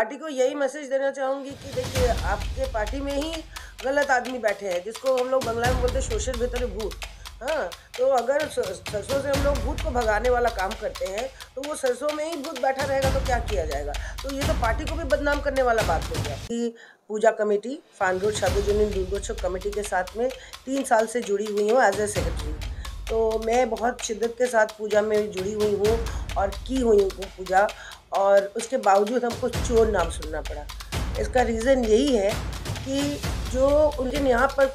Party को यही message देना चाहूँगी कि देखिए, आपके पार्टी में ही गलत आदमी बैठे हैं, जिसको हम लोग बंगला में बोलते हैं शोषण भीतर भूत। हाँ, तो अगर सरसों से हम लोग भूत को भगाने वाला काम करते हैं, तो वो सरसों में ही भूत बैठा रहेगा तो क्या किया जाएगा। तो ये तो पार्टी को भी बदनाम करने वाला बात हो गया कि पूजा कमेटी फान रोड सार्वजनिक दुर्गोत्सव कमेटी के साथ में 3 साल से जुड़ी हुई हूँ एज ए सेक्रेटरी। तो मैं बहुत शिद्दत के साथ पूजा में जुड़ी हुई हूँ और की हुई हूँ पूजा, और उसके बावजूद हमको चोर नाम सुनना पड़ा। इसका रीज़न यही है कि जो उनके यहाँ पर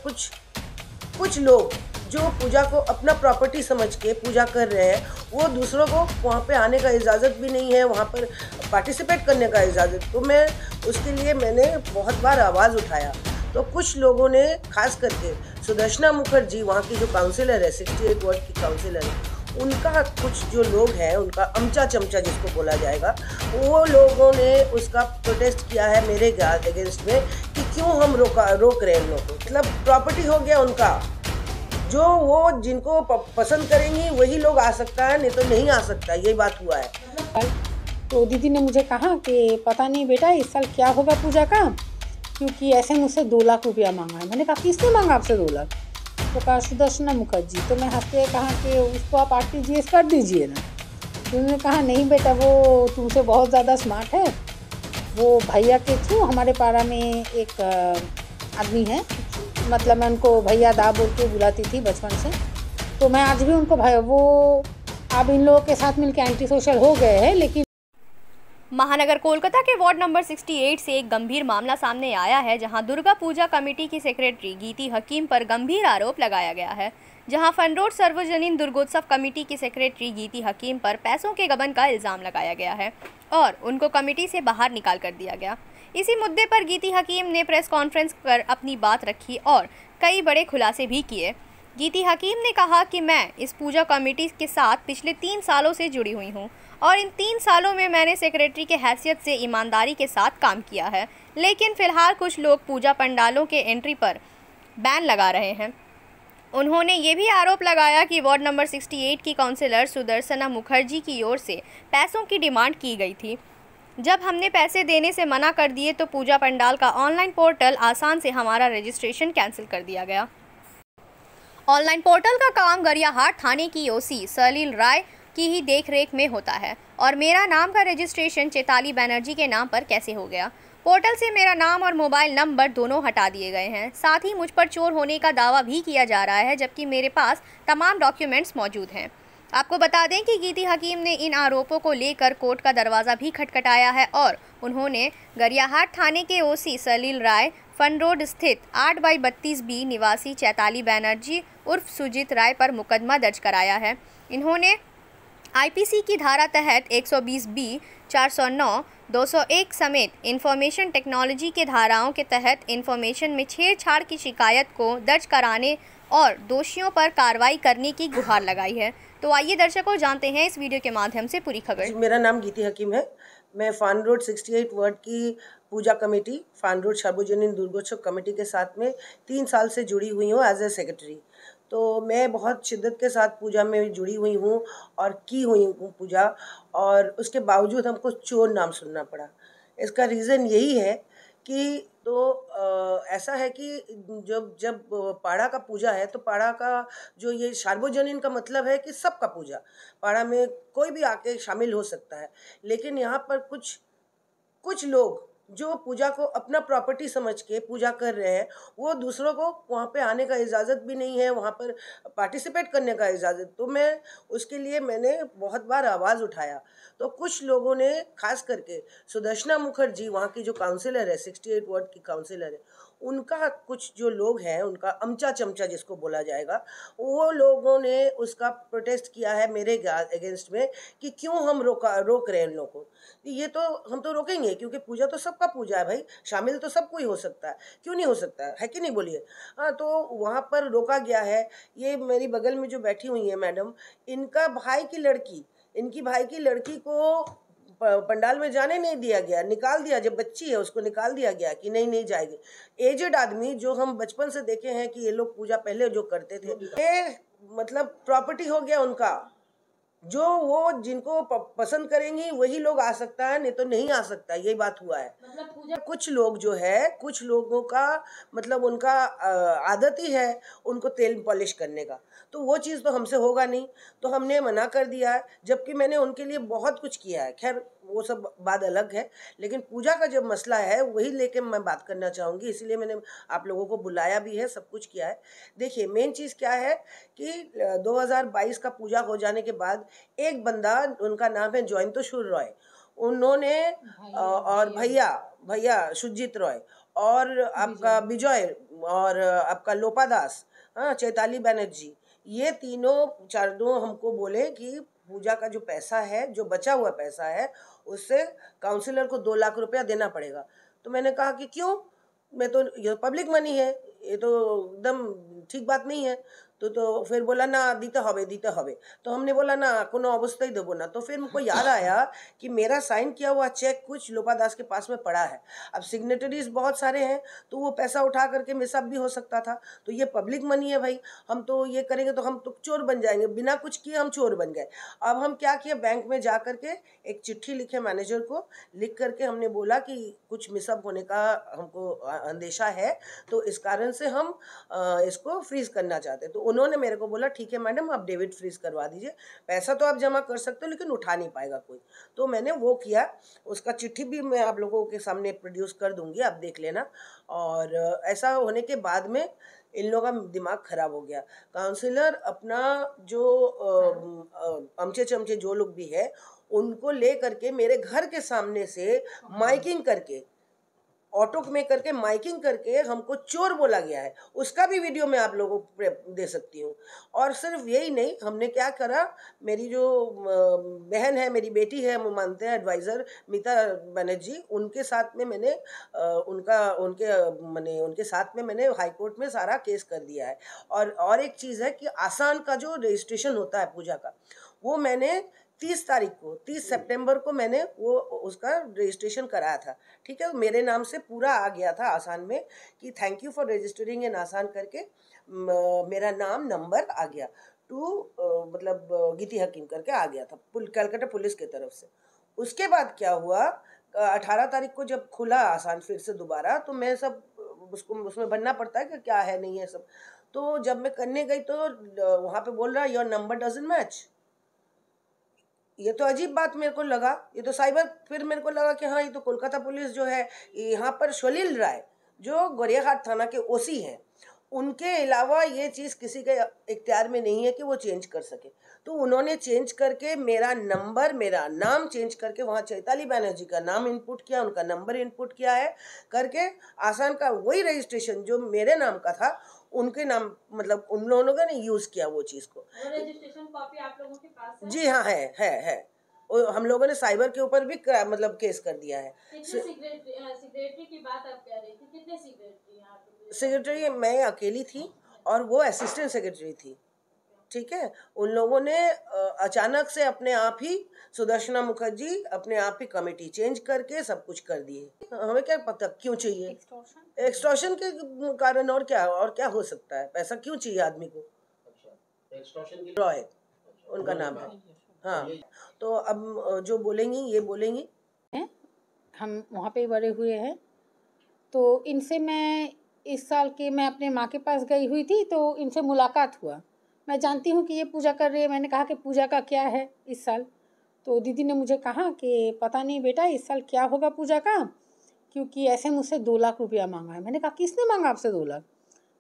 कुछ लोग जो पूजा को अपना प्रॉपर्टी समझ के पूजा कर रहे हैं, वो दूसरों को वहाँ पे आने का इजाज़त भी नहीं है, वहाँ पर पार्टिसिपेट करने का इजाज़त। तो मैं उसके लिए मैंने बहुत बार आवाज़ उठाया। तो कुछ लोगों ने, खास करके सुदर्शना मुखर्जी वहाँ की जो काउंसिलर है, 68 वार्ड की काउंसिलर है, उनका कुछ जो लोग हैं, उनका अमचा चमचा जिसको बोला जाएगा, वो लोगों ने उसका प्रोटेस्ट किया है मेरे अगेंस्ट में कि क्यों हम रोक रहे हैं इन लोगों को। मतलब प्रॉपर्टी हो गया उनका, जो वो जिनको पसंद करेंगी वही लोग आ सकता है, नहीं तो नहीं आ सकता। यही बात हुआ है। तो दीदी ने मुझे कहा कि पता नहीं बेटा इस साल क्या होगा पूजा का, क्योंकि ऐसे मुझसे 2 लाख रुपया मांगा है। मैंने कहा किसने मांगा आपसे 2 लाख? तो कहा सुदर्शना मुखर्जी। तो मैं हंसते कहा कि उसको आप RTGS कर दीजिए ना। तो उन्होंने कहा नहीं बेटा, वो तुमसे बहुत ज़्यादा स्मार्ट है। वो भैया के थ्रू हमारे पारा में एक आदमी है, मतलब मैं उनको भैया दा बोल के बुलाती थी बचपन से। तो मैं आज भी उनको वो अब इन लोगों के साथ मिलकर एंटी सोशल हो गए हैं। लेकिन महानगर कोलकाता के वार्ड नंबर 68 से एक गंभीर मामला सामने आया है, जहां दुर्गा पूजा कमेटी की सेक्रेटरी गीती हकीम पर गंभीर आरोप लगाया गया है। जहां फन रोड सार्वजनिक दुर्गोत्सव कमेटी की सेक्रेटरी गीती हकीम पर पैसों के गबन का इल्ज़ाम लगाया गया है और उनको कमेटी से बाहर निकाल कर दिया गया। इसी मुद्दे पर गीती हकीम ने प्रेस कॉन्फ्रेंस कर अपनी बात रखी और कई बड़े खुलासे भी किए। गीती हकीम ने कहा कि मैं इस पूजा कमेटी के साथ पिछले 3 सालों से जुड़ी हुई हूं और इन 3 सालों में मैंने सेक्रेटरी के हैसियत से ईमानदारी के साथ काम किया है, लेकिन फ़िलहाल कुछ लोग पूजा पंडालों के एंट्री पर बैन लगा रहे हैं। उन्होंने ये भी आरोप लगाया कि वार्ड नंबर 68 की काउंसिलर सुदर्शना मुखर्जी की ओर से पैसों की डिमांड की गई थी। जब हमने पैसे देने से मना कर दिए तो पूजा पंडाल का ऑनलाइन पोर्टल आसान से हमारा रजिस्ट्रेशन कैंसिल कर दिया गया। ऑनलाइन पोर्टल का काम गरियाहाट थाने की OC सलील राय की ही देखरेख में होता है और मेरा नाम का रजिस्ट्रेशन चैताली बनर्जी के नाम पर कैसे हो गया? पोर्टल से मेरा नाम और मोबाइल नंबर दोनों हटा दिए गए हैं। साथ ही मुझ पर चोर होने का दावा भी किया जा रहा है, जबकि मेरे पास तमाम डॉक्यूमेंट्स मौजूद हैं। आपको बता दें कि गीती हकीम ने इन आरोपों को लेकर कोर्ट का दरवाज़ा भी खटखटाया है और उन्होंने गरियाहाट थाने के OC सलील राय, फन रोड स्थित 8/32B निवासी चैताली बनर्जी उर्फ सुजीत राय पर मुकदमा दर्ज कराया है। इन्होंने IPC की धारा तहत 120B, 409, 201 समेत इंफॉर्मेशन टेक्नोलॉजी के धाराओं के तहत इंफॉर्मेशन में छेड़छाड़ की शिकायत को दर्ज कराने और दोषियों पर कार्रवाई करने की गुहार लगाई है। तो आइए दर्शकों जानते हैं इस वीडियो के माध्यम से पूरी खबर। मेरा नाम गीती हकीम है। मैं फान रोड 68 वार्ड की पूजा कमेटी फान रोड सार्वजनिक दुर्गोत्सव कमेटी के साथ में 3 साल से जुड़ी हुई हूँ एज ए सेक्रेटरी। तो मैं बहुत शिद्दत के साथ पूजा में जुड़ी हुई हूँ और की हुई हूँ पूजा, और उसके बावजूद हमको चोर नाम सुनना पड़ा। इसका रीज़न यही है कि ऐसा है कि जब पाड़ा का पूजा है, तो पाड़ा का जो ये सार्वजनिक का मतलब है कि सबका पूजा, पाड़ा में कोई भी आके शामिल हो सकता है। लेकिन यहाँ पर कुछ लोग जो पूजा को अपना प्रॉपर्टी समझ के पूजा कर रहे हैं, वो दूसरों को वहाँ पे आने का इजाज़त भी नहीं है, वहाँ पर पार्टिसिपेट करने का इजाज़त। तो मैं उसके लिए मैंने बहुत बार आवाज़ उठाया। तो कुछ लोगों ने, खास करके सुदर्शना मुखर्जी वहाँ की जो काउंसिलर है, 68 वार्ड की काउंसिलर है, उनका कुछ जो लोग हैं, उनका अमचा चमचा जिसको बोला जाएगा, वो लोगों ने उसका प्रोटेस्ट किया है मेरे अगेंस्ट में कि क्यों हम रोक रहे हैं इन लोगों को। ये तो हम तो रोकेंगे, क्योंकि पूजा तो सबका पूजा है भाई, शामिल तो सबको ही हो सकता है, क्यों नहीं हो सकता है कि नहीं, बोलिए। हाँ, तो वहाँ पर रोका गया है। ये मेरी बगल में जो बैठी हुई है मैडम, इनकी भाई की लड़की को पंडाल में जाने नहीं दिया गया, निकाल दिया। जब बच्ची है उसको निकाल दिया गया कि नहीं जाएगी। एजेड आदमी जो हम बचपन से देखे हैं कि ये लोग पूजा पहले जो करते थे, ये मतलब प्रॉपर्टी हो गया उनका, जो वो जिनको पसंद करेंगी वही लोग आ सकता है, नहीं तो नहीं आ सकता, यही बात हुआ है। मतलब पूजा कुछ लोग जो है, कुछ लोगों का मतलब उनका आदत ही है उनको तेल पॉलिश करने का, तो वो चीज़ तो हमसे होगा नहीं, तो हमने मना कर दिया है, जबकि मैंने उनके लिए बहुत कुछ किया है। खैर वो सब बात अलग है, लेकिन पूजा का जब मसला है वही लेके मैं बात करना चाहूँगी, इसीलिए मैंने आप लोगों को बुलाया भी है, सब कुछ किया है। देखिए मेन चीज़ क्या है कि 2022 का पूजा हो जाने के बाद एक बंदा, उनका नाम है जयंतोशूर रॉय, उन्होंने और भैया भैया सुजीत रॉय और आपका विजय और आपका लोपा दास, हाँ चैताली बनर्जी, ये चारों हमको बोले कि पूजा का जो पैसा है, जो बचा हुआ पैसा है, उससे काउंसिलर को 2 लाख रुपया देना पड़ेगा। तो मैंने कहा कि क्यों, मैं तो, ये पब्लिक मनी है, ये तो एकदम ठीक बात नहीं है। तो फिर बोला ना दीते हबे। तो हमने बोला ना कोनो अवस्थाई देबो ना। तो फिर मुझको याद आया कि मेरा साइन किया हुआ चेक कुछ लोपा दास के पास में पड़ा है। अब सिग्नेटरीज बहुत सारे हैं, तो वो पैसा उठा करके मिसअप भी हो सकता था। तो ये पब्लिक मनी है भाई, हम तो ये करेंगे तो हम तो चोर बन जाएंगे, बिना कुछ किए हम चोर बन गए। अब हम क्या किए, बैंक में जा करके एक चिट्ठी लिखे मैनेजर को, लिख करके हमने बोला कि कुछ मिसअप होने का हमको अंदेशा है, तो इस कारण से हम इसको फ्रीज करना चाहते हैं। तो उन्होंने मेरे को बोला ठीक है मैडम, आप डेबिट फ्रीज करवा दीजिए, पैसा तो आप जमा कर सकते हो लेकिन उठा नहीं पाएगा कोई। तो मैंने वो किया, उसका चिट्ठी भी मैं आप लोगों के सामने प्रोड्यूस कर दूंगी, आप देख लेना। और ऐसा होने के बाद में इन लोगों का दिमाग खराब हो गया। काउंसिलर अपना जो अमचे चमचे जो लोग भी है, उनको ले करके मेरे घर के सामने से माइकिंग करके, ऑटो में करके माइकिंग करके हमको चोर बोला गया है। उसका भी वीडियो मैं आप लोगों को दे सकती हूँ। और सिर्फ यही नहीं, हमने क्या करा, मेरी जो बहन है, मेरी बेटी है, हम मानते हैं एडवाइज़र मीता बनर्जी, उनके साथ में मैंने उनके साथ में मैंने हाई कोर्ट में सारा केस कर दिया है। और एक चीज़ है कि आसान का जो रजिस्ट्रेशन होता है पूजा का, वो मैंने 30 सितंबर को मैंने वो उसका रजिस्ट्रेशन कराया था। ठीक है, मेरे नाम से पूरा आ गया था आसान में कि थैंक यू फॉर रजिस्टरिंग इन आसान करके, मेरा नाम नंबर आ गया टू मतलब गीती हकीम करके आ गया था कलकत्ता पुलिस की तरफ से। उसके बाद क्या हुआ, 18 तारीख को जब खुला आसान फिर से दोबारा, तो मैं सब उसको उसमें बनना पड़ता है कि क्या है नहीं है सब। तो जब मैं करने गई तो वहाँ पे बोल रहा योर नंबर डजंट मैच। ये तो अजीब बात मेरे को लगा, ये तो साइबर, फिर मेरे को लगा कि हाँ ये तो कोलकाता पुलिस जो है, यहाँ पर सलील राय जो गोरियाघाट थाना के ओसी हैं, उनके अलावा ये चीज़ किसी के इख्तियार में नहीं है कि वो चेंज कर सके। तो उन्होंने चेंज करके मेरा नंबर, मेरा नाम चेंज करके वहाँ चैताली बनर्जी का नाम इनपुट किया, उनका नंबर इनपुट किया है करके आसान का वही रजिस्ट्रेशन जो मेरे नाम का था उनके नाम, मतलब उन लोगों ने यूज़ किया वो चीज़ को। रजिस्ट्रेशन कॉपी आप लोगों के पास है? जी हाँ, है। और हम लोगों ने साइबर के ऊपर भी मतलब केस कर दिया है। सेक्रेटरी की बात आप कह रही थी, कितने सेक्रेटरी यहाँ पे? सेक्रेटरी मैं अकेली थी और वो असिस्टेंट सेक्रेटरी थी। ठीक है, उन लोगों ने अचानक से अपने आप ही, सुदर्शना मुखर्जी अपने आप ही कमेटी चेंज करके सब कुछ कर दिए। हमें क्या पता क्यों चाहिए, एक्सटॉर्शन के कारण, और क्या हो सकता है, पैसा क्यों चाहिए आदमी को। रॉय उनका नाम है, हाँ। तो अब जो बोलेंगी ये बोलेंगी, हम वहाँ पे बड़े हुए हैं, तो इनसे मैं इस साल के मैं अपने माँ के पास गई हुई थी, तो इनसे मुलाकात हुआ। मैं जानती हूँ कि ये पूजा कर रही है, मैंने कहा कि पूजा का क्या है इस साल। तो दीदी ने मुझे कहा कि पता नहीं बेटा इस साल क्या होगा पूजा का, क्योंकि ऐसे मुझसे 2 लाख रुपया मांगा है। मैंने कहा किसने मांगा आपसे 2 लाख?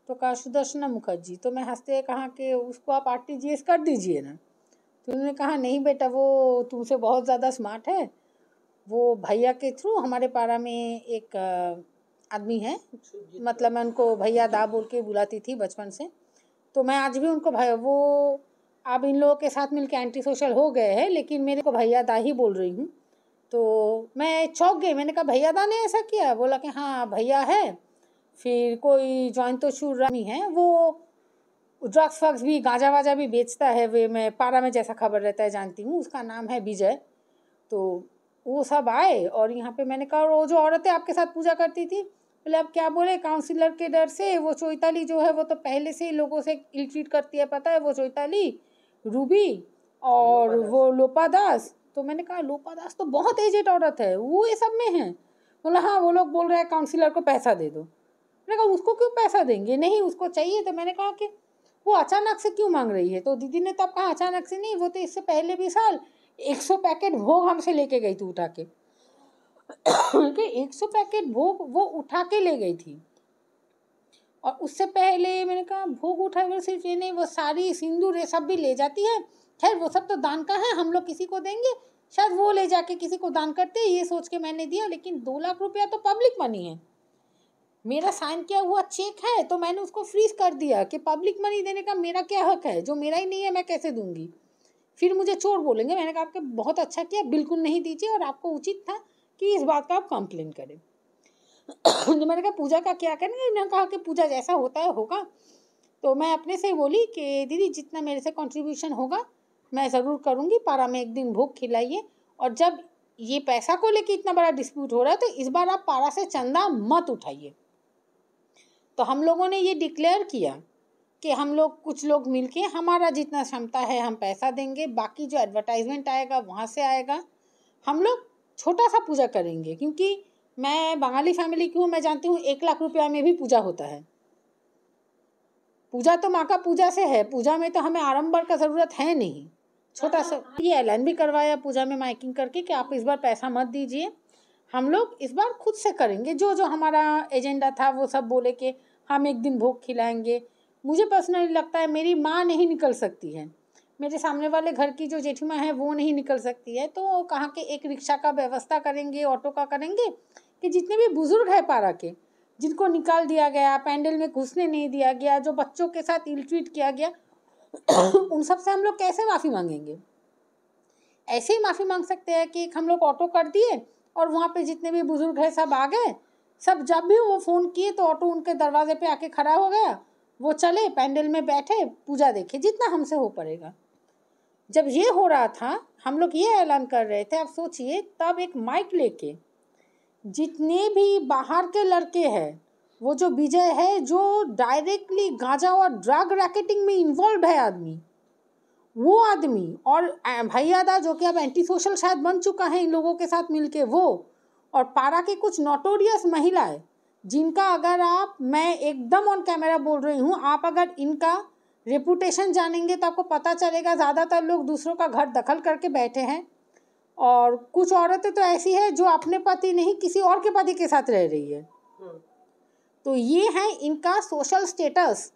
तो कहा सुदर्शना मुखर्जी। तो मैं हंसते हुए कहा कि उसको आप RTGS कर दीजिए ना। तो उन्होंने कहा नहीं बेटा, वो तुमसे बहुत ज़्यादा स्मार्ट है, वो भैया के थ्रू हमारे पारा में एक आदमी है, मतलब मैं उनको भैया दा बोल के बुलाती थी बचपन से, तो मैं आज भी उनको भाई, वो अब इन लोगों के साथ मिलके एंटी सोशल हो गए हैं, लेकिन मेरे को भैया दा ही बोल रही हूँ। तो मैं चौंक गई, मैंने कहा भैया दा ने ऐसा किया? बोला कि हाँ भैया है, फिर कोई जयंतोशूर रामी है, वो ड्रग्स वग्स भी, गांजा वाजा भी बेचता है, वे मैं पारा में जैसा खबर रहता है जानती हूँ, उसका नाम है विजय। तो वो सब आए और यहाँ पे मैंने कहा वो जो औरतें आपके साथ पूजा करती थी, बोले अब क्या बोले, काउंसिलर के डर से वो चोइताली जो है वो तो पहले से ही लोगों से इल ट्रीट करती है, पता है वो चोइताली रूबी, और वो लोपा दास, तो मैंने कहा लोपा दास तो बहुत एजेड औरत है, वो ये सब में है। बोला हाँ वो लोग बोल रहे हैं काउंसिलर को पैसा दे दो। मैंने कहा उसको क्यों पैसा देंगे, नहीं उसको चाहिए। तो मैंने कहा कि वो अचानक से क्यों मांग रही है, तो दीदी ने तब कहा अचानक से नहीं, वो तो इससे पहले भी साल 100 पैकेट भोग हमसे लेके गई थी उठा के। 100 पैकेट भोग वो उठा के ले गई थी। और उससे पहले मैंने कहा भोग उठा सिर्फ ये नहीं, वो साड़ी सिंदूर ये सब भी ले जाती है। खैर वो सब तो दान का है, हम लोग किसी को देंगे, शायद वो ले जाके किसी को दान करते, ये सोच के मैंने दिया। लेकिन 2 लाख रुपया तो पब्लिक मनी है, मेरा साइन किया हुआ चेक है, तो मैंने उसको फ्रीज कर दिया कि पब्लिक मनी देने का मेरा क्या हक है, जो मेरा ही नहीं है मैं कैसे दूंगी। फिर मुझे चोर बोलेंगे। मैंने कहा आपके बहुत अच्छा किया, बिल्कुल नहीं दीजिए, और आपको उचित था कि इस बात का आप कंप्लेन करें। तो मैंने कहा पूजा का क्या करेंगे, इन्होंने कहा कि पूजा जैसा होता है होगा। तो मैं अपने से बोली कि दीदी जितना मेरे से कंट्रीब्यूशन होगा मैं ज़रूर करूँगी, पारा में एक दिन भोग खिलाइए। और जब ये पैसा को लेके इतना बड़ा डिस्प्यूट हो रहा है तो इस बार आप पारा से चंदा मत उठाइए। तो हम लोगों ने ये डिक्लेयर किया कि हम लोग कुछ लोग मिलके हमारा जितना क्षमता है हम पैसा देंगे, बाकी जो एडवर्टाइजमेंट आएगा वहाँ से आएगा। हम लोग छोटा सा पूजा करेंगे, क्योंकि मैं बंगाली फैमिली की हूँ, मैं जानती हूँ 1 लाख रुपया में भी पूजा होता है। पूजा तो माँ का पूजा से है, पूजा में तो हमें आडंबर का ज़रूरत है नहीं। छोटा सा ये ऐलान भी करवाया पूजा में माइकिंग करके कि आप इस बार पैसा मत दीजिए, हम लोग इस बार खुद से करेंगे। जो जो हमारा एजेंडा था वो सब बोले कि हम एक दिन भोग खिलाएंगे। मुझे पर्सनली लगता है मेरी माँ नहीं निकल सकती है, मेरे सामने वाले घर की जो जेठीमा है वो नहीं निकल सकती है, तो कहाँ के एक रिक्शा का व्यवस्था करेंगे, ऑटो का करेंगे कि जितने भी बुजुर्ग हैं पारा के, जिनको निकाल दिया गया, पैंडल में घुसने नहीं दिया गया, जो बच्चों के साथ इल ट्रीट किया गया, उन सब से हम लोग कैसे माफ़ी मांगेंगे। ऐसे ही माफ़ी मांग सकते हैं कि हम लोग ऑटो कर दिए और वहाँ पे जितने भी बुजुर्ग हैं सब आ गए, सब जब भी वो फ़ोन किए तो ऑटो उनके दरवाजे पे आके खड़ा हो गया, वो चले पैंडल में बैठे पूजा देखे, जितना हमसे हो पड़ेगा। जब ये हो रहा था हम लोग ये ऐलान कर रहे थे, आप सोचिए तब एक माइक लेके जितने भी बाहर के लड़के हैं, वो जो विजय है जो डायरेक्टली गांजा और ड्रग रैकेटिंग में इन्वॉल्व है आदमी, वो आदमी, और भैयादा जो कि अब एंटी सोशल शायद बन चुका है इन लोगों के साथ मिलके, वो और पारा की कुछ नोटोरियस महिलाएं जिनका अगर आप, मैं एकदम ऑन कैमरा बोल रही हूँ, आप अगर इनका रेपुटेशन जानेंगे तो आपको पता चलेगा ज़्यादातर लोग दूसरों का घर दखल करके बैठे हैं, और कुछ औरतें तो ऐसी है जो अपने पति नहीं किसी और के पति के साथ रह रही है। तो ये है इनका सोशल स्टेटस।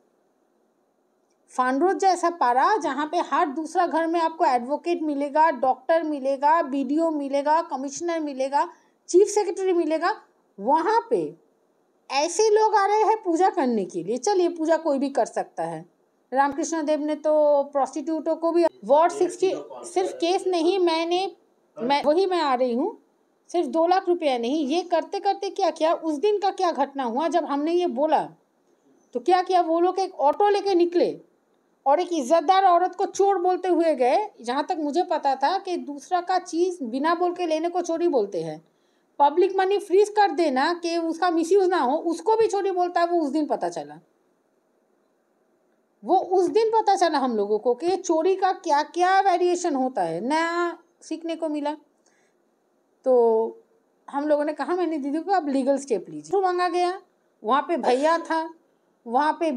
फांडरोड जैसा पारा जहाँ पे हर दूसरा घर में आपको एडवोकेट मिलेगा, डॉक्टर मिलेगा, बीडीओ मिलेगा, कमिश्नर मिलेगा, चीफ सेक्रेटरी मिलेगा, वहाँ पे ऐसे लोग आ रहे हैं पूजा करने के लिए। चलिए पूजा कोई भी कर सकता है, रामकृष्ण देव ने तो प्रोस्टिट्यूटों को भी वार्ड 60 सिर्फ केस नहीं, मैं आ रही हूँ, सिर्फ 2 लाख रुपया नहीं, ये करते करते क्या किया, उस दिन का क्या घटना हुआ जब हमने ये बोला तो क्या किया, वो लोग एक ऑटो लेके निकले और एक इज्जतदार औरत को चोर बोलते हुए गए। जहाँ तक मुझे पता था कि दूसरा का चीज़ बिना बोल के लेने को चोरी बोलते हैं, पब्लिक मनी फ्रीज कर देना कि उसका मिसयूज ना हो उसको भी चोरी बोलता है। वो उस दिन पता चला हम लोगों को कि चोरी का क्या क्या वेरिएशन होता है, नया सीखने को मिला। तो हम लोगों ने कहा, मैंने दीदी को अब लीगल स्टेप लीजिए। मांगा गया, वहाँ पे भैया था, वहाँ पे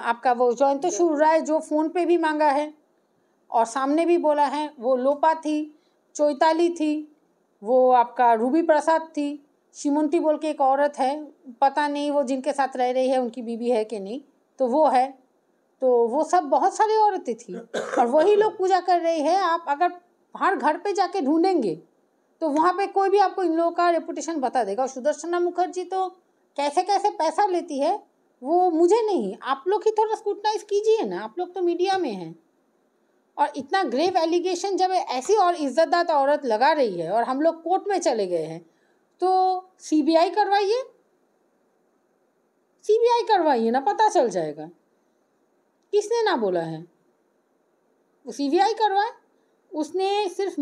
आपका वो जयंतशूर राय जो फ़ोन पे भी मांगा है और सामने भी बोला है, वो लोपा थी, चोइताली थी, वो आपका रूबी प्रसाद थी, शिमुंती बोल के एक औरत है, पता नहीं वो जिनके साथ रह रही है उनकी बीवी है कि नहीं, तो वो है। तो वो सब बहुत सारी औरतें थी और वही लोग पूजा कर रही है। आप अगर हर घर पे जाके ढूंढेंगे तो वहाँ पे कोई भी आपको इन लोगों का रेपुटेशन बता देगा। और सुदर्शना मुखर्जी तो कैसे कैसे पैसा लेती है वो मुझे नहीं, आप लोग ही थोड़ा स्क्रूटनाइज कीजिए ना, आप लोग तो मीडिया में हैं। और इतना ग्रेव एलिगेशन जब ऐसी और इज्जतदार औरत लगा रही है और हम लोग कोर्ट में चले गए हैं, तो सीबीआई करवाइए ना, पता चल जाएगा किसने ना बोला है, वो सीबीआई करवाए। उसने सिर्फ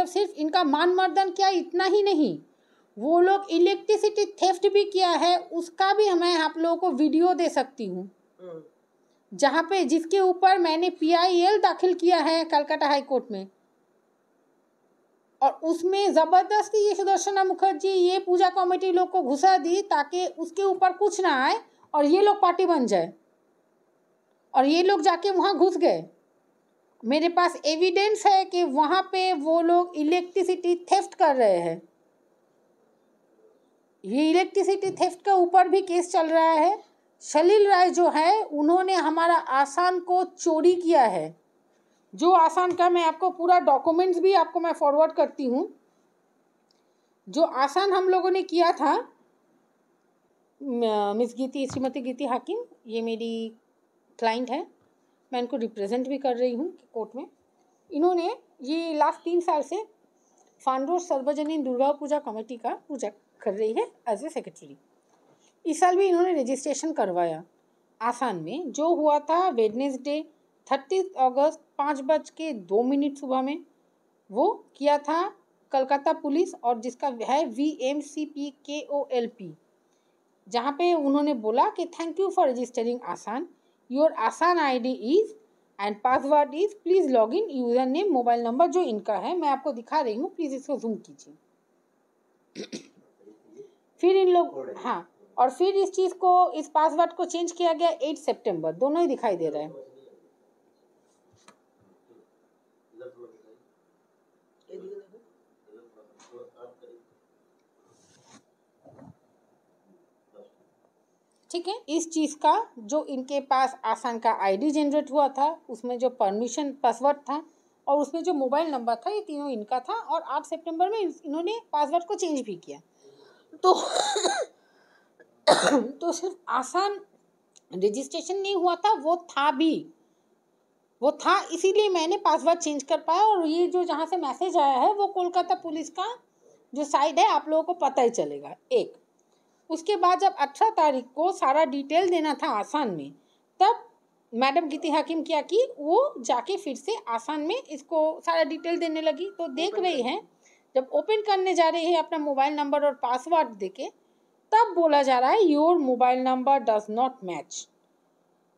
सिर्फ इनका मान मर्दन किया इतना ही नहीं, वो लोग इलेक्ट्रिसिटी थेफ्ट भी किया है, उसका भी मैं आप लोगों को वीडियो दे सकती हूँ। जहाँ पे जिसके ऊपर मैंने PIL दाखिल किया है कलकत्ता हाई कोर्ट में, और उसमें ज़बरदस्ती ये सुदर्शना मुखर्जी ये पूजा कमेटी लोग को घुसा दी ताकि उसके ऊपर कुछ ना आए और ये लोग पार्टी बन जाए, और ये लोग जाके वहाँ घुस गए। मेरे पास एविडेंस है कि वहाँ पे वो लोग इलेक्ट्रिसिटी थेफ्ट कर रहे हैं। ये इलेक्ट्रिसिटी थेफ्ट का ऊपर भी केस चल रहा है। सलील राय जो है उन्होंने हमारा आसान को चोरी किया है। जो आसान का मैं आपको पूरा डॉक्यूमेंट्स भी आपको मैं फॉरवर्ड करती हूँ। जो आसान हम लोगों ने किया था, मिस गीती, श्रीमती गीती हाकिम, ये मेरी क्लाइंट है, मैं इनको रिप्रेजेंट भी कर रही हूँ कोर्ट में। इन्होंने ये लास्ट 3 साल से फान रोड सर्वजनीन दुर्गा पूजा कमेटी का पूजा कर रही है एज ए सेक्रेटरी। इस साल भी इन्होंने रजिस्ट्रेशन करवाया आसान में। जो हुआ था वेडनेसडे 30 अगस्त 5:02 सुबह में, वो किया था कलकत्ता पुलिस, और जिसका है VMCPKOLP, जहाँ पे उन्होंने बोला कि थैंक यू फॉर रजिस्टरिंग आसान, योर आसान ID is and password is, please log in, user name, mobile number जो इनका है मैं आपको दिखा रही हूँ, प्लीज़ इसको जूम कीजिए। फिर इन लोग, हाँ, और फिर इस चीज़ को, इस पासवर्ड को चेंज किया गया 8 सितंबर, दोनों ही दिखाई दे रहा है। ठीक है, इस चीज़ का जो इनके पास आसान का ID जनरेट हुआ था, उसमें जो परमिशन पासवर्ड था और उसमें जो मोबाइल नंबर था, ये तीनों इनका था, और 8 सितंबर में इन्होंने पासवर्ड को चेंज भी किया। तो सिर्फ आसान रजिस्ट्रेशन नहीं हुआ था, वो था इसीलिए मैंने पासवर्ड चेंज कर पाया। और ये जो जहाँ से मैसेज आया है वो कोलकाता पुलिस का जो साइट है, आप लोगों को पता ही चलेगा। एक उसके बाद जब 18 तारीख को सारा डिटेल देना था आसान में, तब मैडम गीती हाकिम क्या की, वो जाके फिर से आसान में इसको सारा डिटेल देने लगी। तो देख रही हैं, जब ओपन करने जा रही है अपना मोबाइल नंबर और पासवर्ड देके, तब बोला जा रहा है your mobile number does not match.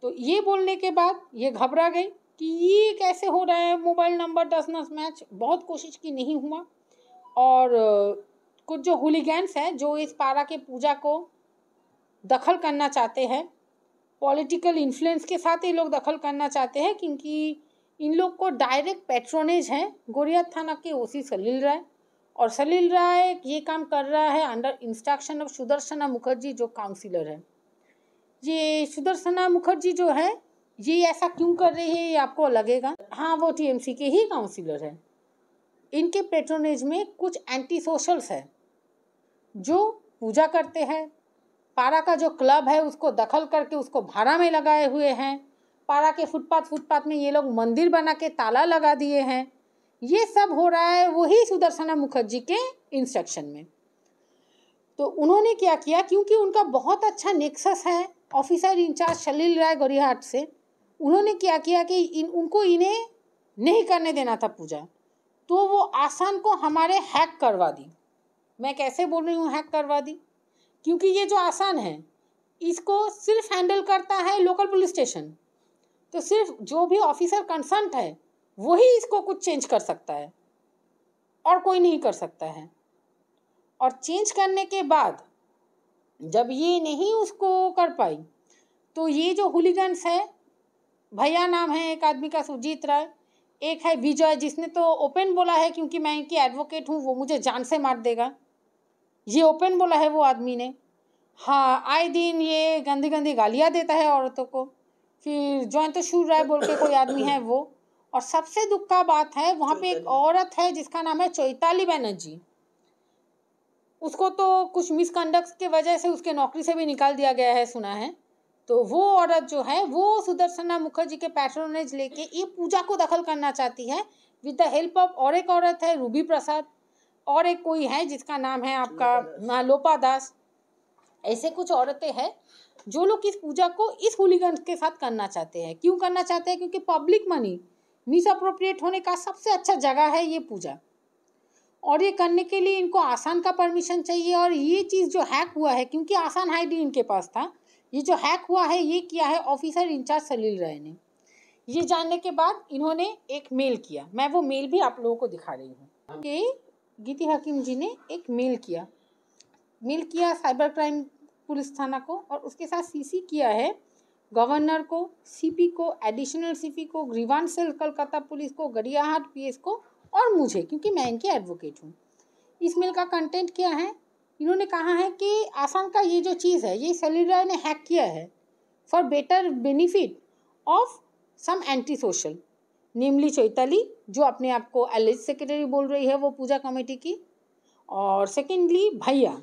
तो ये बोलने के बाद ये घबरा गई कि ये कैसे हो रहा है, mobile number does not match. बहुत कोशिश की, नहीं हुआ। और कुछ जो हुलिगैंस हैं जो इस पारा के पूजा को दखल करना चाहते हैं, पॉलिटिकल इन्फ्लुएंस के साथ ये लोग दखल करना चाहते हैं, क्योंकि इन लोग को डायरेक्ट पैट्रोनेज है गोरियात थाना के OC सलील राय, और सलील राय ये काम कर रहा है under instruction of Sudarshana Mukherjee जो काउंसिलर है। ये सुदर्शना मुखर्जी जो है ये ऐसा क्यों कर रही है ये आपको लगेगा, हाँ, वो TMC के ही काउंसिलर है। इनके पैट्रोनेज में कुछ एंटी सोशल्स है जो पूजा करते हैं, पारा का जो क्लब है उसको दखल करके उसको भाड़ा में लगाए हुए हैं, पारा के फुटपाथ में ये लोग मंदिर बना के ताला लगा दिए हैं। ये सब हो रहा है वही सुदर्शना मुखर्जी के इंस्ट्रक्शन में। तो उन्होंने क्या किया, क्योंकि उनका बहुत अच्छा नेक्सस है ऑफिसर इंचार्ज सलील राय गोरिहाट से, उन्होंने क्या किया कि उनको इन्हें नहीं करने देना था पूजा, तो वो आसान को हमारे हैक करवा दी। मैं कैसे बोल रही हूँ हैक करवा दी, क्योंकि ये जो आसान है इसको सिर्फ हैंडल करता है लोकल पुलिस स्टेशन, तो सिर्फ जो भी ऑफिसर कंसर्न है वही इसको कुछ चेंज कर सकता है और कोई नहीं कर सकता है। और चेंज करने के बाद जब ये नहीं उसको कर पाई, तो ये जो हुलिगन्स है, भैया नाम है एक आदमी का सुजीत राय, एक है विजय जिसने तो ओपन बोला है क्योंकि मैं इनकी एडवोकेट हूँ वो मुझे जान से मार देगा, ये ओपन बोला है वो आदमी ने। हाँ, आए दिन ये गंदी गंदी गालियाँ देता है औरतों को। फिर जयंतशूर राय बोल के कोई आदमी है वो। और सबसे दुख का बात है वहाँ पे एक औरत है जिसका नाम है चैताली बनर्जी, उसको तो कुछ मिसकंडक्ट के वजह से उसके नौकरी से भी निकाल दिया गया है सुना है। तो वो औरत जो है वो सुदर्शना मुखर्जी के पैट्रोनेज लेके ये पूजा को दखल करना चाहती है विद द हेल्प ऑफ, और एक औरत है रूबी प्रसाद, और एक कोई है जिसका नाम है आपका लोपा दास। ऐसे कुछ औरतें हैं जो लोग इस पूजा को इस हुलिगन के साथ करना चाहते हैं। क्यों करना चाहते हैं? क्योंकि पब्लिक मनी मिस अप्रोप्रिएट होने का सबसे अच्छा जगह है ये पूजा, और ये करने के लिए इनको आसान का परमिशन चाहिए। और ये चीज़ जो हैक हुआ है, क्योंकि आसान ID इनके पास था, ये जो हैक हुआ है ये किया है ऑफिसर इंचार्ज सलील राय ने। ये जानने के बाद इन्होंने एक मेल किया, मैं वो मेल भी आप लोगों को दिखा रही हूँ कि गीती हकीम जी ने एक मेल किया साइबर क्राइम पुलिस थाना को, और उसके साथ सीसी किया है गवर्नर को, सीपी को, एडिशनल सीपी को, ग्रीवांस सेल कलकत्ता पुलिस को, गरियाहाट पीएस को और मुझे, क्योंकि मैं इनकी एडवोकेट हूँ। इस मेल का कंटेंट क्या है? इन्होंने कहा है कि आसान का ये जो चीज़ है ये सलील राय ने हैक किया है for better benefit of some antisocial, namely Chaitali जो अपने आप को एलिज सेक्रेटरी बोल रही है वो पूजा कमेटी की, और सेकेंडली भैया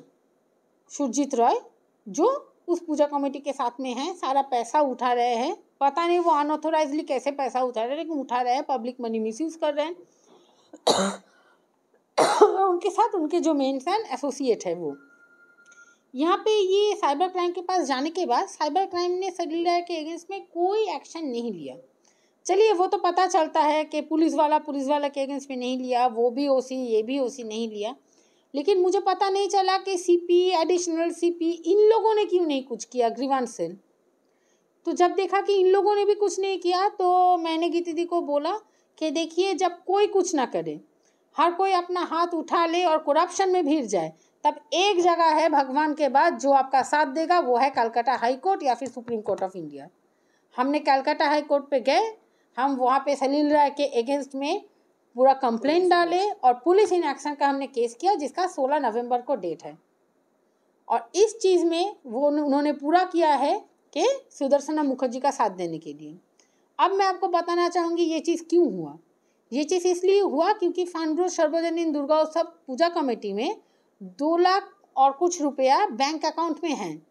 सुरजीत रॉय जो उस पूजा कमेटी के साथ में हैं, सारा पैसा उठा रहे हैं। पता नहीं वो अनऑथोराइजली कैसे पैसा उठा रहे हैं, लेकिन उठा रहे हैं, पब्लिक मनी मिसयूज कर रहे हैं। और उनके साथ उनके जो मेन फैन एसोसिएट है वो। यहाँ पे ये साइबर क्राइम के पास जाने के बाद साइबर क्राइम ने सलील राय के अगेंस्ट में कोई एक्शन नहीं लिया। चलिए वो तो पता चलता है कि पुलिस वाला के अगेंस्ट में नहीं लिया, वो भी ओसी ये भी ओसी नहीं लिया, लेकिन मुझे पता नहीं चला कि सीपी, एडिशनल सीपी, इन लोगों ने क्यों नहीं कुछ किया, ग्रीवांस सेल। तो जब देखा कि इन लोगों ने भी कुछ नहीं किया तो मैंने गीती दी को बोला कि देखिए जब कोई कुछ ना करे, हर कोई अपना हाथ उठा ले और करप्शन में भिड़ जाए, तब एक जगह है भगवान के बाद जो आपका साथ देगा, वो है कलकत्ता हाई कोर्ट या फिर सुप्रीम कोर्ट ऑफ इंडिया। हमने कलकत्ता हाई कोर्ट पे गए, हम वहाँ पे सलील राय के अगेंस्ट में पूरा कंप्लेंट डाले और पुलिस इन एक्शन का हमने केस किया, जिसका 16 नवंबर को डेट है। और इस चीज़ में वो उन्होंने पूरा किया है कि सुदर्शना मुखर्जी का साथ देने के लिए। अब मैं आपको बताना चाहूँगी ये चीज़ क्यों हुआ। ये चीज़ इसलिए हुआ क्योंकि फानरोड सार्वजनिक दुर्गा उत्सव पूजा कमेटी में 2 लाख और कुछ रुपया बैंक अकाउंट में हैं,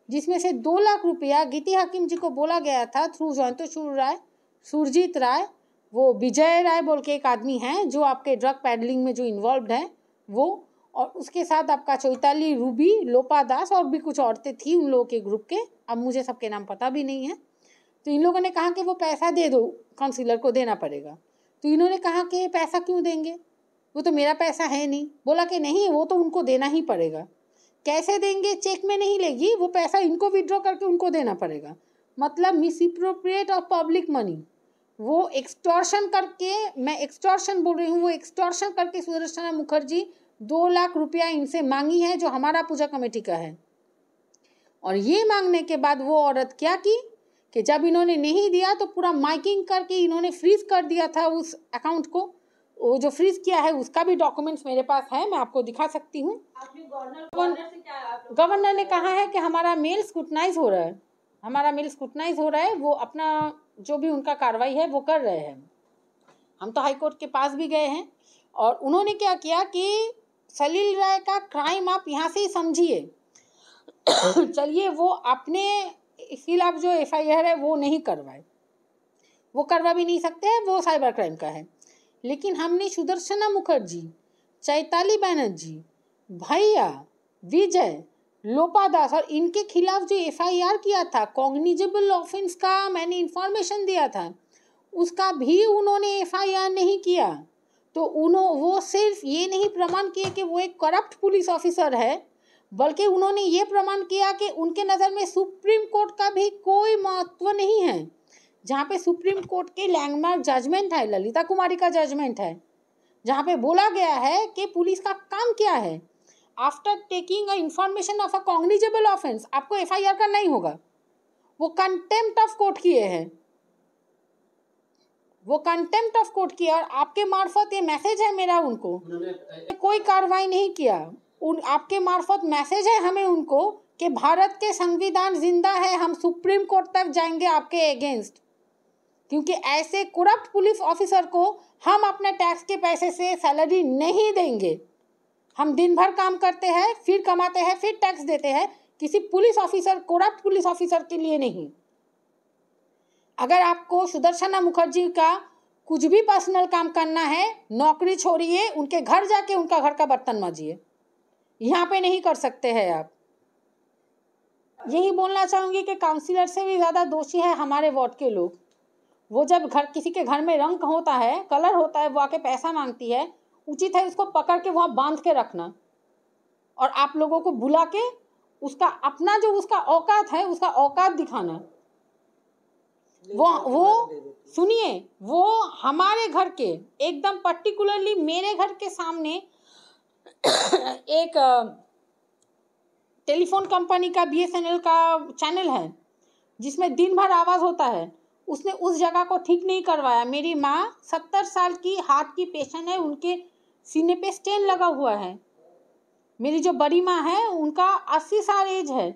जिसमें से 2 लाख रुपया गीती हकीम जी को बोला गया था थ्रू जयंतोशूर राय, सुरजीत राय, वो विजय राय बोल के एक आदमी हैं जो आपके ड्रग पैडलिंग में जो इन्वॉल्व हैं वो, और उसके साथ आपका चैताली, रूबी, लोपा दास और भी कुछ औरतें थी उन लोगों के ग्रुप के, अब मुझे सबके नाम पता भी नहीं है। तो इन लोगों ने कहा कि वो पैसा दे दो, काउंसिलर को देना पड़ेगा। तो इन्होंने कहा कि पैसा क्यों देंगे, वो तो मेरा पैसा है नहीं। बोला कि नहीं, वो तो उनको देना ही पड़ेगा। कैसे देंगे? चेक में नहीं लेगी, वो पैसा इनको विड्रॉ करके उनको देना पड़ेगा। मतलब मिसअप्रोप्रिएट ऑफ पब्लिक मनी, वो एक्सटॉर्शन करके, मैं एक्सटॉर्शन बोल रही हूँ, वो एक्सटॉर्शन करके सुदर्शना मुखर्जी 2 लाख रुपया इनसे मांगी है जो हमारा पूजा कमेटी का है। और ये मांगने के बाद वो औरत क्या की कि जब इन्होंने नहीं दिया तो पूरा माइकिंग करके इन्होंने फ्रीज कर दिया था उस अकाउंट को। वो जो फ्रीज किया है उसका भी डॉक्यूमेंट्स मेरे पास है, मैं आपको दिखा सकती हूँ। गवर्नर ने कहा है कि हमारा मेल स्क्रूटनाइज हो रहा है, वो अपना जो भी उनका कार्रवाई है वो कर रहे हैं। हम तो हाई कोर्ट के पास भी गए हैं और उन्होंने क्या किया कि सलील राय का क्राइम आप यहाँ से ही समझिए। चलिए वो अपने खिलाफ जो FIR है वो नहीं करवाए, वो करवा भी नहीं सकते हैं, वो साइबर क्राइम का है। लेकिन हमने सुदर्शना मुखर्जी, चैताली बनर्जी, भैया, विजय, लोपा दास और इनके खिलाफ जो FIR किया था, कॉग्निजेबल ऑफेंस का मैंने इंफॉर्मेशन दिया था, उसका भी उन्होंने FIR नहीं किया। तो वो सिर्फ ये नहीं प्रमाण किए कि वो एक करप्ट पुलिस ऑफिसर है, बल्कि उन्होंने ये प्रमाण किया कि उनके नज़र में सुप्रीम कोर्ट का भी कोई महत्व नहीं है। जहाँ पे सुप्रीम कोर्ट के लैंडमार्क जजमेंट है, ललिता कुमारी का जजमेंट है, जहाँ पे बोला गया है कि पुलिस का काम क्या है, after taking a information of a cognizable offence आपको FIR करना ही होगा। वो कंटेम्प्ट ऑफ कोर्ट किए हैं, और आपके मार्फत ये मैसेज है मेरा उनको, कोई कार्रवाई नहीं किया। आपके मार्फत मैसेज है हमें उनको कि भारत के संविधान जिंदा है, हम सुप्रीम कोर्ट तक जाएंगे आपके अगेंस्ट, क्योंकि ऐसे करप्ट पुलिस ऑफिसर को हम अपने टैक्स के पैसे से सैलरी नहीं देंगे। हम दिन भर काम करते हैं, फिर कमाते हैं, फिर टैक्स देते हैं, किसी police officer, corrupt police officer के लिए नहीं। अगर आपको सुदर्शना मुखर्जी का कुछ भी पर्सनल काम करना है, नौकरी छोड़िए, उनके घर जाके उनका घर का बर्तन मांजिए, यहाँ पे नहीं कर सकते हैं आप। यही बोलना चाहूँगी कि काउंसिलर से भी ज़्यादा दोषी है हमारे वार्ड के लोग। वो जब किसी के घर में रंग होता है, कलर होता है, वो आके पैसा मांगती है, उचित है उसको पकड़ के वहाँ बांध के रखना और आप लोगों को बुला के उसका अपना जो उसका औकात है, उसका औकात दिखाना। वो सुनिए, वो हमारे घर के एकदम पर्टिकुलरली मेरे घर के सामने एक टेलीफोन कंपनी का BSNL का चैनल है जिसमें दिन भर आवाज़ होता है, उसने उस जगह को ठीक नहीं करवाया। मेरी माँ 70 साल की हार्ट की पेशेंट है, उनके सीने पे स्टेन लगा हुआ है। मेरी जो बड़ी माँ है उनका 80 साल एज है।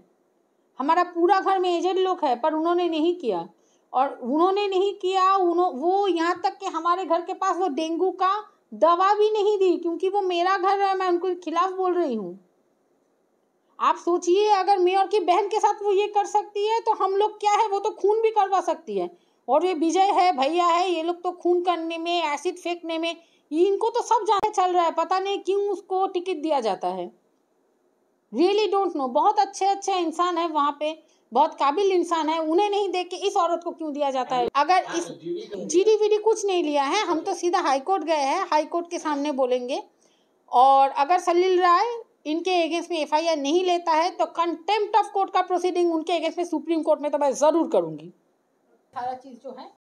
हमारा पूरा घर में एजेड लोग है, पर उन्होंने नहीं किया। और उन्होंने नहीं किया, वो यहाँ तक कि हमारे घर के पास वो डेंगू का दवा भी नहीं दी, क्योंकि वो मेरा घर है, मैं उनके खिलाफ बोल रही हूँ। आप सोचिए, अगर मेयर की बहन के साथ वो ये कर सकती है तो हम लोग क्या है, वो तो खून भी करवा सकती है। और ये विजय है, भैया है, ये लोग तो खून करने में, एसिड फेंकने में, इनको तो सब जाने चल रहा है। पता नहीं क्यों उसको टिकट दिया जाता है। Really don't know. बहुत अच्छे अच्छे इंसान है वहाँ पे, बहुत काबिल इंसान है, उन्हें नहीं देख के इस औरत को क्यों दिया जाता है। अगर इस GD कुछ नहीं लिया है, हम तो सीधा हाई कोर्ट गए हैं, हाई कोर्ट के सामने बोलेंगे। और अगर सलील राय इनके अगेंस्ट में FIR नहीं लेता है तो कंटेम्प्ट ऑफ कोर्ट का प्रोसीडिंग उनके अगेंस्ट में सुप्रीम कोर्ट में तो मैं ज़रूर करूँगी। सारा चीज़ जो है